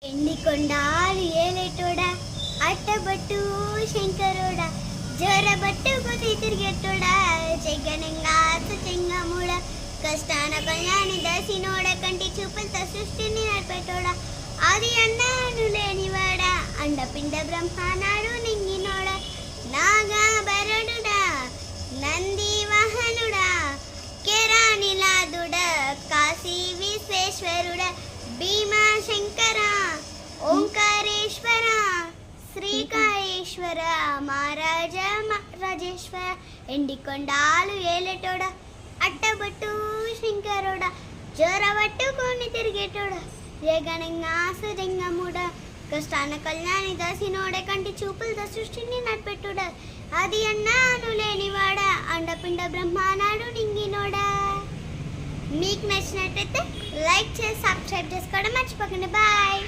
ఎండికొండాలు ఏలేటోడా అట్టబట్టు శంకరోడా జోరబట్టుకు తిరిగెట్టోడా చెగ్గనంగాస చెంగముడ కష్టాన కళ్యాణి దశినోడ కంటి చూపులతో సృష్టిని నడిపెట్టోడా ఆది అన్నాను లేనివాడా అండపిండ బ్రహ్మానాడు నింగినోడ నాగాభరణుడా నంది వాహనుడా కెరానిలాదుడా కాశీ విశ్వేశ్వరుడా భీమా శంకర ఓంకారేశ్వర శ్రీకాళేశ్వర మహారాజ రాజేశ్వర ఎండికొండాలు ఏలేటోడ అట్టబట్టు శంకరోడ జోరబట్టుకొని తిరిగేటోడ జగనంగాస జంగముడ కష్టాన కళ్యాణి దశినోడ కంటి చూపులతో సృష్టిని నడిపెట్టుడ అది అన్నాను లేనివాడ అండపిండ బ్రహ్మానాడు నింగినోడా. మీకు నచ్చినట్టయితే లైక్ చేసి సబ్స్క్రైబ్ చేసుకోవడం మర్చిపోకండి. బాయ్.